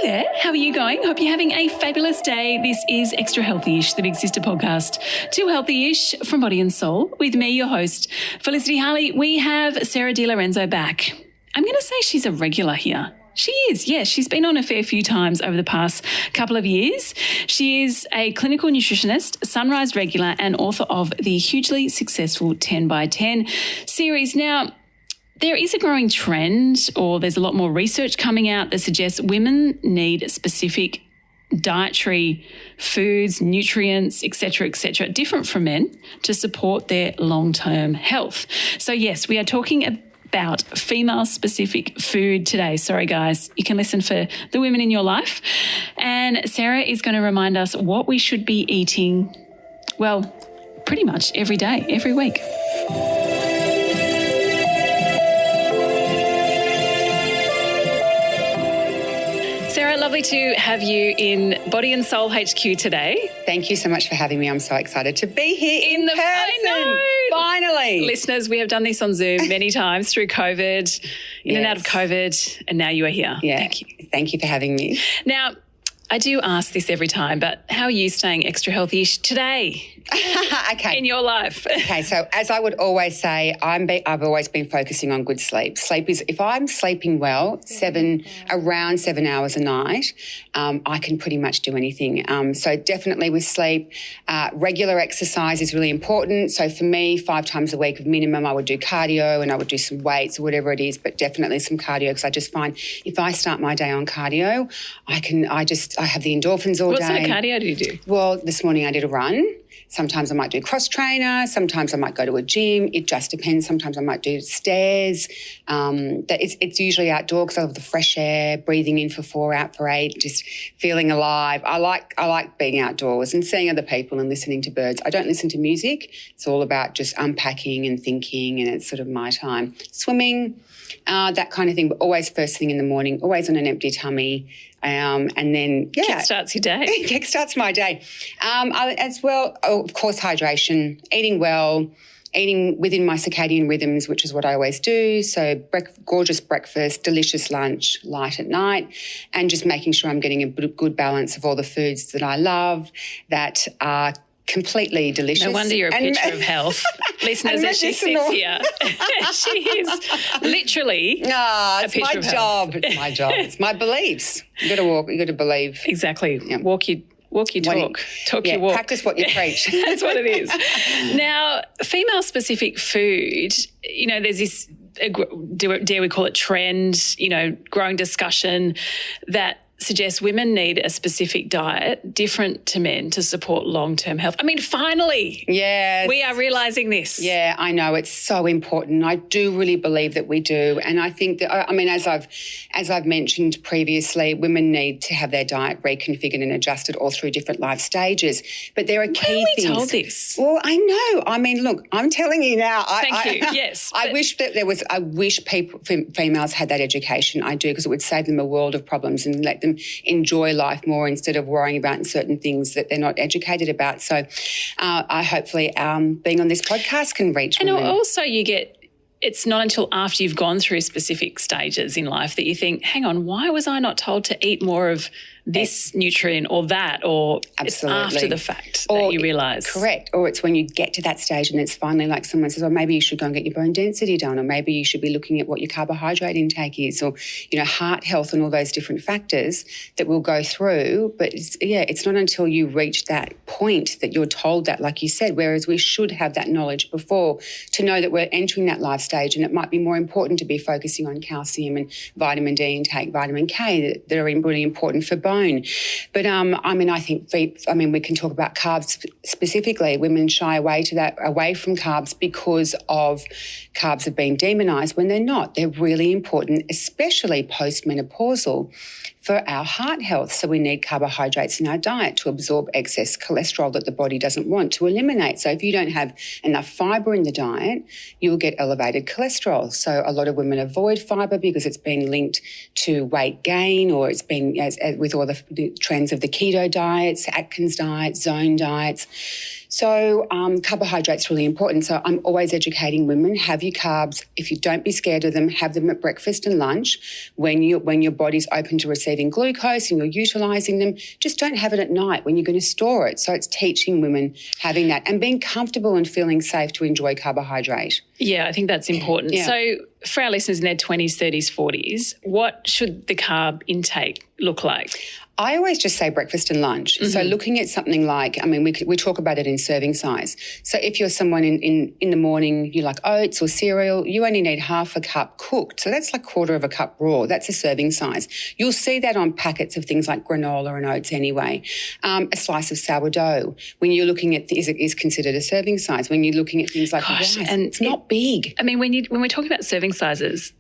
there, how are you going? Hope you're having a fabulous day. This is Extra Healthy-ish, the Big Sister podcast. Too Healthy-ish from Body+Soul with me, your host, Felicity Harley. We have Sarah Di Lorenzo back. I'm going to say she's a regular here. She is, yes. She's been on a fair few times over the past couple of years. She is a clinical nutritionist, Sunrise regular, and author of the hugely successful 10 by 10 series. Now, there is a growing trend, or there's a lot more research coming out that suggests women need specific dietary foods, nutrients, et cetera, different from men to support their long-term health. So yes, we are talking about female-specific food today. Sorry, guys. You can listen for the women in your life. And Sarah is going to remind us what we should be eating, well, pretty much every day, every week. Sarah, lovely to have you in Body+Soul HQ today. Thank you so much for having me. I'm so excited to be here in person. I know. Finally. Listeners, we have done this on Zoom many times through COVID, in and out of COVID, and now you are here. Yeah. Thank you. Thank you for having me. Now, I do ask this every time, but how are you staying extra healthy-ish today? Okay. In your life? Okay, so as I would always say, I've always been focusing on good sleep. Sleep is, if I'm sleeping well, around 7 hours a night, I can pretty much do anything. So definitely with sleep, regular exercise is really important. So for me, 5 times a week of minimum, I would do cardio and I would do some weights or whatever it is, but definitely some cardio, because I just find if I start my day on cardio, I have the endorphins all day. What sort of cardio do you do? Well, this morning I did a run. Sometimes I might do cross trainer. Sometimes I might go to a gym. It just depends. Sometimes I might do stairs. It's usually outdoor because I love the fresh air, breathing in for 4, out for 8, just feeling alive. I like being outdoors and seeing other people and listening to birds. I don't listen to music. It's all about just unpacking and thinking, and it's sort of my time. Swimming, that kind of thing, but always first thing in the morning, always on an empty tummy. And then, yeah. Kickstarts your day. Kickstarts my day. As well, of course, hydration, eating well, eating within my circadian rhythms, which is what I always do. So gorgeous breakfast, delicious lunch, light at night, and just making sure I'm getting a good balance of all the foods that I love that are completely delicious. No wonder you're a picture of health. Listeners, as she sits here, she is literally a picture of health. It's my job. It's my beliefs. You got to walk. You got to believe. Exactly. Yeah. Walk your talk. Talk your walk. Practice what you preach. That's what it is. Now, female-specific food, there's this, dare we call it trend, growing discussion that suggests women need a specific diet different to men to support long-term health. I mean, finally, yes, we are realising this. Yeah, I know. It's so important. I do really believe that we do. And I think that, as I've mentioned previously, women need to have their diet reconfigured and adjusted all through different life stages. But there are key things. Why are we told this? Well, I know. I mean, look, I'm telling you now. Thank you. Yes. I wish females had that education. I do, because it would save them a world of problems and let them enjoy life more instead of worrying about certain things that they're not educated about. So I hopefully being on this podcast can reach women. And also it's not until after you've gone through specific stages in life that you think, hang on, why was I not told to eat more of this nutrient or that, or absolutely. It's after the fact that you realise. Correct. Or it's when you get to that stage and it's finally like someone says, oh, maybe you should go and get your bone density done, or maybe you should be looking at what your carbohydrate intake is, or, heart health and all those different factors that we'll go through. But it's not until you reach that point that you're told that, like you said, whereas we should have that knowledge before to know that we're entering that life stage, and it might be more important to be focusing on calcium and vitamin D intake, vitamin K that are really important for bone. But I think we can talk about carbs specifically. Women shy away from carbs because of carbs have been demonised when they're not. They're really important, especially postmenopausal, for our heart health. So we need carbohydrates in our diet to absorb excess cholesterol that the body doesn't want to eliminate. So if you don't have enough fibre in the diet, you will get elevated cholesterol. So a lot of women avoid fibre because it's been linked to weight gain, or it's been, as with all the trends of the keto diets, Atkins diet, zone diets. So carbohydrates really important. So I'm always educating women, have your carbs. If you don't be scared of them, have them at breakfast and lunch. When your body's open to receiving glucose and you're utilising them, just don't have it at night when you're going to store it. So it's teaching women having that and being comfortable and feeling safe to enjoy carbohydrate. Yeah, I think that's important. Yeah. So for our listeners in their 20s, 30s, 40s, what should the carb intake look like? I always just say breakfast and lunch. So looking at something like, we talk about it in serving size. So if you're someone in the morning, you like oats or cereal, you only need half a cup cooked. So that's like quarter of a cup raw. That's a serving size. You'll see that on packets of things like granola and oats anyway. A slice of sourdough, when you're looking at, is considered a serving size. When you're looking at things like rice, and it's not big. I mean, when we're talking about serving sizes,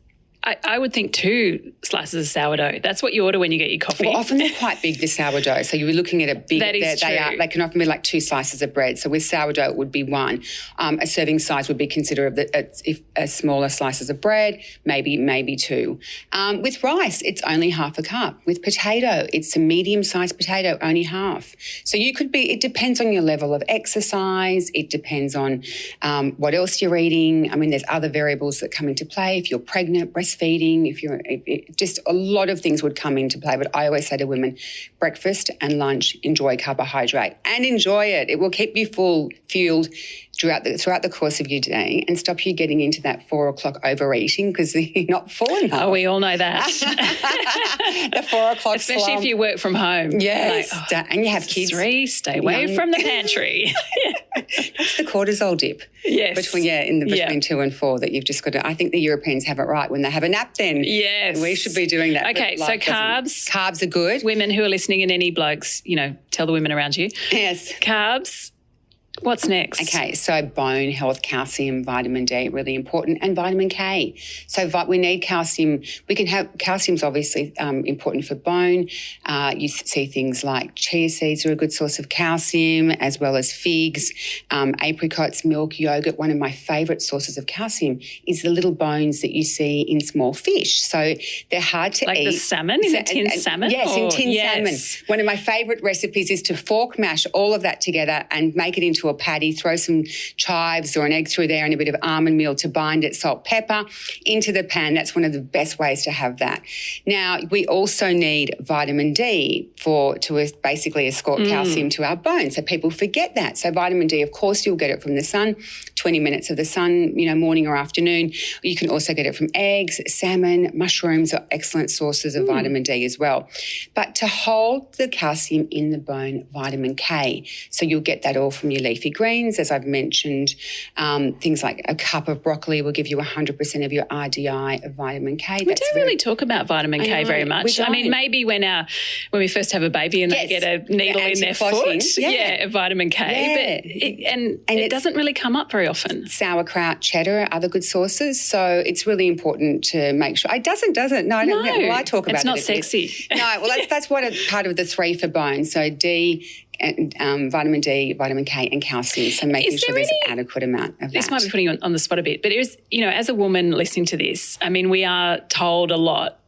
I would think 2 slices of sourdough. That's what you order when you get your coffee. Well, often they're quite big, the sourdough. So you're looking at a big... That is true. They can often be like 2 slices of bread. So with sourdough, it would be 1. A serving size would be considered if smaller slices of bread, maybe 2. With rice, it's only half a cup. With potato, it's a medium-sized potato, only half. So you could be... It depends on your level of exercise. It depends on what else you're eating. I mean, there's other variables that come into play. If you're pregnant, breastfeeding, just a lot of things would come into play. But I always say to women, breakfast and lunch, enjoy carbohydrate and enjoy it. It will keep you fueled throughout the course of your day and stop you getting into that 4 o'clock overeating because you're not full enough. Oh, we all know that. The 4 o'clock Especially slump. if you work from home. Yes. And you have kids. 3, stay away from the pantry. That's the cortisol dip. Yes. Between 2 and 4 that you've just got to, I think the Europeans have it right. When they have a nap then. Yes. We should be doing that. Okay, so carbs. Carbs are good. Women who are listening and any blokes, tell the women around you. Yes. Carbs. What's next? Okay, so bone health, calcium, vitamin D, really important, and vitamin K. So we need calcium. We can have calcium's obviously important for bone. You see things like chia seeds are a good source of calcium, as well as figs, apricots, milk, yogurt. One of my favourite sources of calcium is the little bones that you see in small fish. So they're hard to eat. Like the salmon, in tin salmon? Yes, in tin salmon. One of my favourite recipes is to fork mash all of that together and make it into a patty, throw some chives or an egg through there and a bit of almond meal to bind it, salt, pepper, into the pan. That's one of the best ways to have that. Now, we also need vitamin D to basically escort calcium to our bones. So people forget that. So vitamin D, of course, you'll get it from the sun, 20 minutes of the sun, morning or afternoon. You can also get it from eggs, salmon, mushrooms are excellent sources of vitamin D as well. But to hold the calcium in the bone, vitamin K. So you'll get that all from your leafy greens, as I've mentioned. Things like a cup of broccoli will give you 100% of your RDI of vitamin K. We don't really talk about vitamin K very much. I mean, maybe when we first have a baby and they get a needle in their foot, vitamin K, but it doesn't really come up very often. Sauerkraut, cheddar are other good sources. So it's really important to make sure. It doesn't. No, well, I talk about it. It's not sexy. No, well, that's part of the 3 for bone. So D, and vitamin D, vitamin K and calcium. So making sure there's an adequate amount of that. This might be putting you on the spot a bit, but as a woman listening to this, I mean, we are told a lot,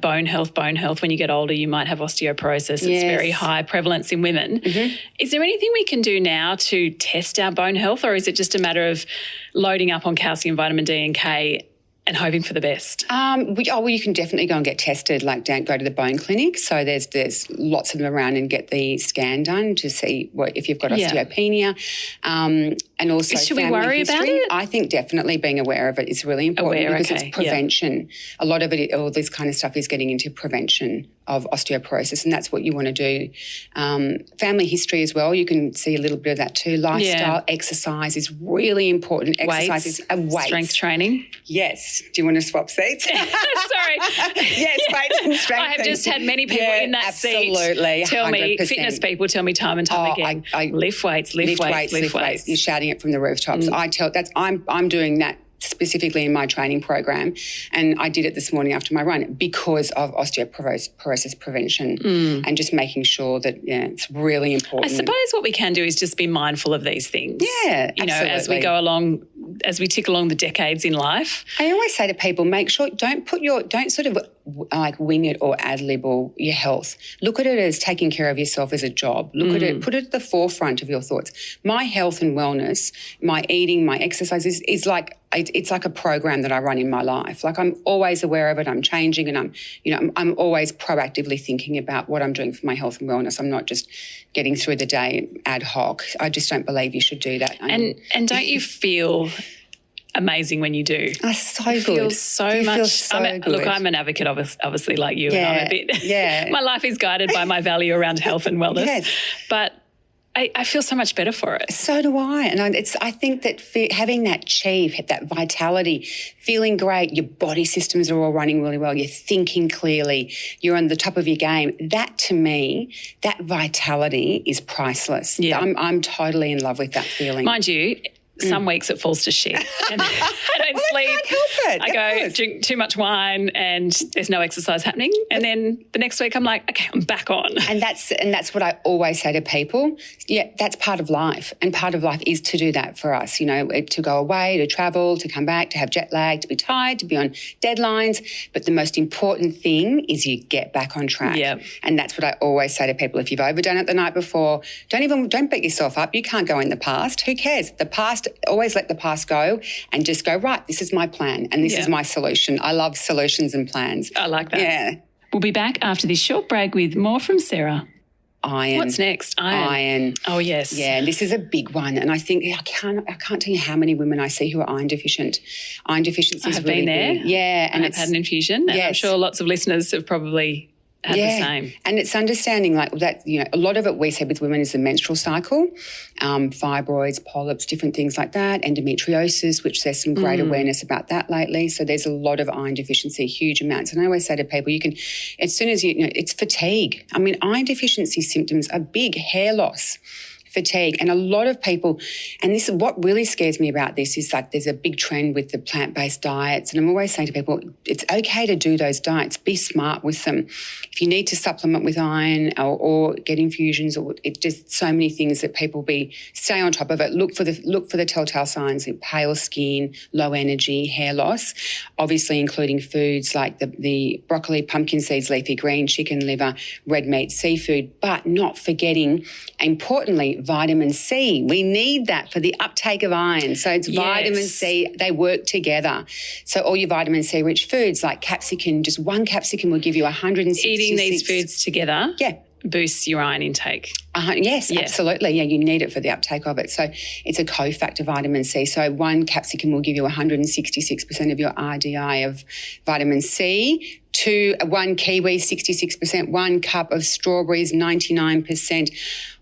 bone health. When you get older, you might have osteoporosis. It's very high prevalence in women. Mm-hmm. Is there anything we can do now to test our bone health, or is it just a matter of loading up on calcium, vitamin D and K and hoping for the best? You can definitely go and get tested, like go to the bone clinic. So there's lots of them around and get the scan done to see if you've got osteopenia. And also should we worry about it? I think definitely being aware of it is really important because it's prevention. A lot of it, all this kind of stuff is getting into prevention of osteoporosis, and that's what you want to do. Family history as well, you can see a little bit of that too. Lifestyle, exercise is really important. Exercise is weights. Strength training. Yes. Do you want to swap seats? Sorry. Yes, weights and strength. I have just had many people in that seat tell 100%. Me, fitness people tell me time and time again, lift weights. You're shouting it from the rooftops. I'm doing that specifically in my training program, and I did it this morning after my run because of osteoporosis prevention and just making sure that it's really important. I suppose what we can do is just be mindful of these things. Yeah, absolutely. As we go along, as we tick along the decades in life. I always say to people, make sure don't sort of like wing it or ad-lib or your health. Look at it as taking care of yourself as a job. Look at it, put it at the forefront of your thoughts. My health and wellness, my eating, my exercise is like, it's like a program that I run in my life. Like I'm always aware of it. I'm changing, and I'm always proactively thinking about what I'm doing for my health and wellness. I'm not just getting through the day ad hoc. I just don't believe you should do that. And don't you feel amazing when you do? Oh, so good. Feel so much. Feel so good. Look, I'm an advocate, obviously, like you. Yeah, and I'm a bit. Yeah. My life is guided by my value around health and wellness. Yes. But I feel so much better for it. So do I. And I think that having that chi, that vitality, feeling great, your body systems are all running really well, you're thinking clearly, you're on the top of your game. That, to me, that vitality is priceless. Yeah. I'm totally in love with that feeling. Mind you, some weeks it falls to shit. And I don't sleep. I can't help it. I go drink too much wine and there's no exercise happening. And then the next week I'm like, okay, I'm back on. And that's what I always say to people. Yeah, that's part of life. And part of life is to do that for us, to go away, to travel, to come back, to have jet lag, to be tired, to be on deadlines. But the most important thing is you get back on track. Yep. And that's what I always say to people. If you've overdone it the night before, don't beat yourself up. You can't go in the past. Who cares? The past, always let the past go and just go, right, this is my plan and this is my solution. I love solutions and plans. I like that. Yeah. We'll be back after this short break with more from Sarah. Iron. What's next? Iron. Oh, yes. Yeah, this is a big one. And I think I can't tell you how many women I see who are iron deficient. Iron deficiency is really been there. big. Yeah. And I've had an infusion. And I'm sure lots of listeners have probably had the same. And it's understanding like that, a lot of it we say with women is the menstrual cycle, fibroids, polyps, different things like that, endometriosis, which there's some great awareness about that lately. So there's a lot of iron deficiency, huge amounts. And I always say to people, you can, as soon as it's fatigue. I mean, iron deficiency symptoms are big: hair loss, fatigue. And a lot of people, and this is what really scares me about this, is like there's a big trend with the plant-based diets. And I'm always saying to people, it's okay to do those diets. Be smart with them. If you need to supplement with iron or get infusions, or it just so many things that people stay on top of it. Look for the telltale signs: pale skin, low energy, hair loss. Obviously, including foods like the broccoli, pumpkin seeds, leafy green, chicken, liver, red meat, seafood, but not forgetting, importantly, vitamin C. We need that for the uptake of iron. So it's vitamin C. They work together. So all your vitamin C rich foods like capsicum, just one capsicum will give you 166. Eating these foods together boosts your iron intake. Yes, absolutely. Yeah, you need it for the uptake of it. So it's a cofactor, vitamin C. So one capsicum will give you 166% of your RDI of vitamin C. One kiwi, 66%. 1 cup of strawberries, 99%.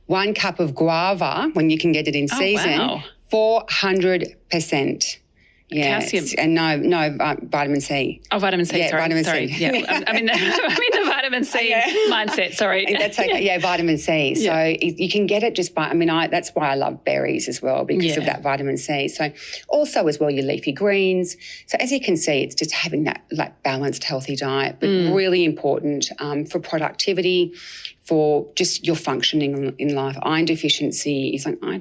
1 cup of guava, when you can get it in season, 400%. Yeah, calcium. And no, vitamin C. Oh, vitamin C, sorry. Vitamin C. Yeah, I'm in the vitamin C mindset, sorry. That's okay. Yeah, vitamin C. So you can get it just by, that's why I love berries as well, because of that vitamin C. So also as well, your leafy greens. So as you can see, it's just having that like balanced, healthy diet, but really important for productivity, for just your functioning in life. Iron deficiency is like, I'm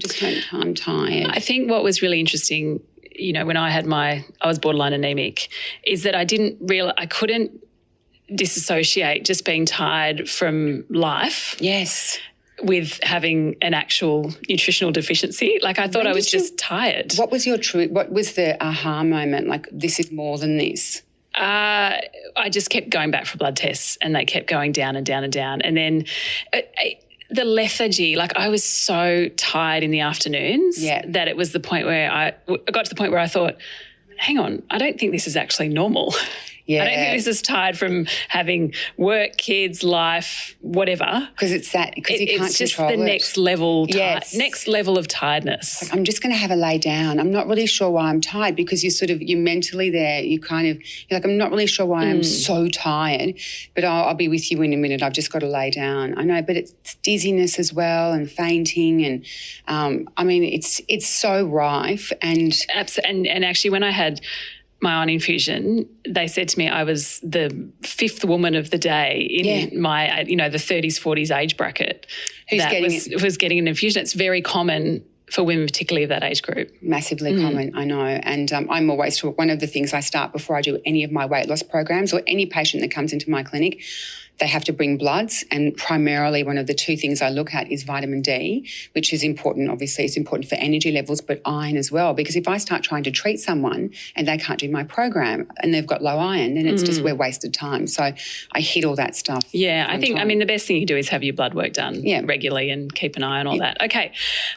tired. I think what was really interesting, when I was borderline anemic, is that I couldn't disassociate just being tired from life. Yes. With having an actual nutritional deficiency. Like I thought I was just tired. What was the aha moment? Like, this is more than this? I just kept going back for blood tests and they kept going down and down and down. And then the lethargy, like I was so tired in the afternoons that it was the point where I got to the point where I thought, hang on, I don't think this is actually normal. Yeah. I don't think this is tired from having work, kids, life, whatever. Because it's that, because you can't control it. It's just the next level of tiredness. Like, I'm just going to have a lay down. I'm not really sure why I'm tired, because you're mentally there. You're like, I'm not really sure why I'm so tired, but I'll be with you in a minute. I've just got to lay down. I know, but it's dizziness as well and fainting and, it's so rife. And actually when I had my iron infusion, they said to me I was the fifth woman of the day in my, the 30s, 40s age bracket who's was getting an infusion. It's very common for women, particularly of that age group. Massively common, I know. And I'm always taught, one of the things I start before I do any of my weight loss programs or any patient that comes into my clinic, they have to bring bloods, and primarily one of the two things I look at is vitamin D, which is important. Obviously, it's important for energy levels, but iron as well, because if I start trying to treat someone and they can't do my program and they've got low iron, then it's just we're wasted time. So I hit all that stuff. Yeah, I mean, the best thing you do is have your blood work done regularly and keep an eye on all that. Okay,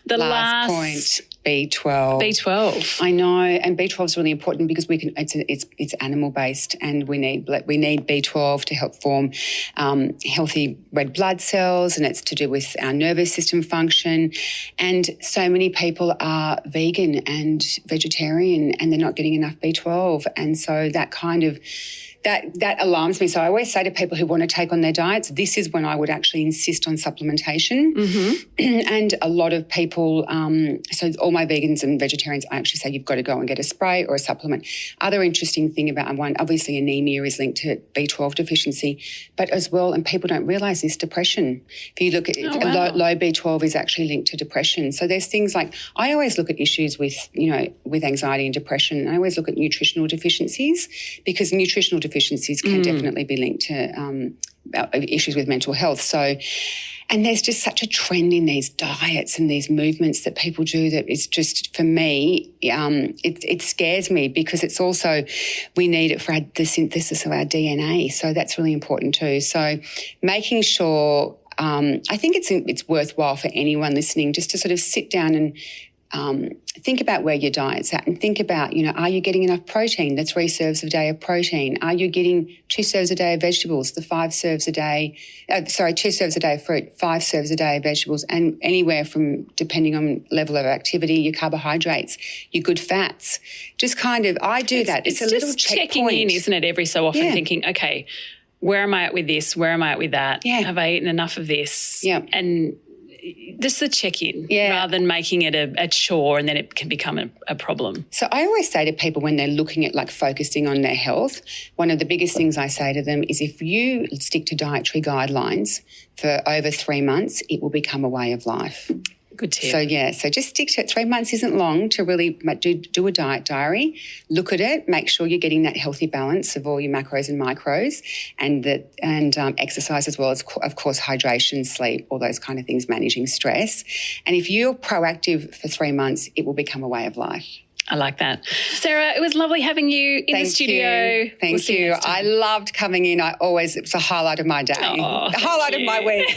the last point. B12. B12. I know, and B12 is really important because it's animal based, and we need B12 to help form healthy red blood cells, and it's to do with our nervous system function. And so many people are vegan and vegetarian, and they're not getting enough B12, and so that kind of that alarms me. So I always say to people who want to take on their diets, this is when I would actually insist on supplementation. And a lot of people, so all my vegans and vegetarians, I actually say you've got to go and get a spray or a supplement. Other interesting thing about one, obviously anemia is linked to B12 deficiency, but as well, and people don't realise this, depression. If you look at low B12 is actually linked to depression. So there's things like, I always look at issues with anxiety and depression, and I always look at nutritional deficiencies, because nutritional deficiencies can definitely be linked to issues with mental health. So, and there's just such a trend in these diets and these movements that people do that it's just, for me, it scares me, because it's also, we need it for the synthesis of our DNA. So that's really important too. So making sure, I think it's worthwhile for anyone listening just to sort of sit down and think about where your diet's at, and think about, are you getting enough protein, the 3 serves a day of protein? Are you getting 2 serves a day of vegetables, the 5 serves a day, 2 serves a day of fruit, 5 serves a day of vegetables, and anywhere from, depending on level of activity, your carbohydrates, your good fats. Just kind of, I do that. It's a little checking in, isn't it, every so often, thinking, okay, where am I at with this? Where am I at with that? Yeah. Have I eaten enough of this? Yeah. And just a check-in rather than making it a chore, and then it can become a problem. So I always say to people when they're looking at focusing on their health, one of the biggest things I say to them is, if you stick to dietary guidelines for over 3 months, it will become a way of life. Good tip. So just stick to it. 3 months isn't long to really do a diet diary. Look at it. Make sure you're getting that healthy balance of all your macros and micros, and exercise, as well as, of course, hydration, sleep, all those kind of things, managing stress. And if you're proactive for 3 months, it will become a way of life. I like that. Sarah, it was lovely having you in the studio. Thank you. I loved coming in. It's a highlight of my day. Oh, the highlight of my week.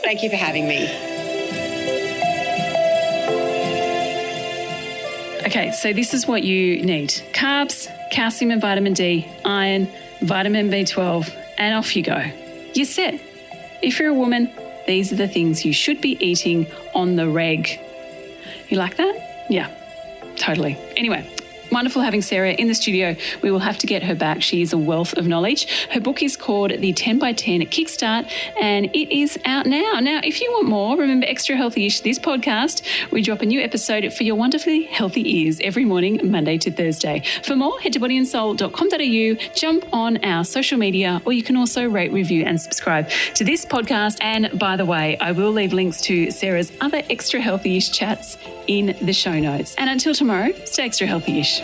Thank you for having me. Okay, so this is what you need. Carbs, calcium and vitamin D, iron, vitamin B12, and off you go. You're set. If you're a woman, these are the things you should be eating on the reg. You like that? Yeah, totally. Anyway, wonderful having Sarah in the studio. We will have to get her back. She is a wealth of knowledge. Her book is called The 10x10 Kickstart, and it is out now. Now, if you want more, remember Extra Healthy-ish, this podcast, we drop a new episode for your wonderfully healthy ears every morning, Monday to Thursday. For more, head to bodyandsoul.com.au, jump on our social media, or you can also rate, review and subscribe to this podcast. And by the way, I will leave links to Sarah's other Extra Healthy-ish chats in the show notes. And until tomorrow, stay extra healthy-ish.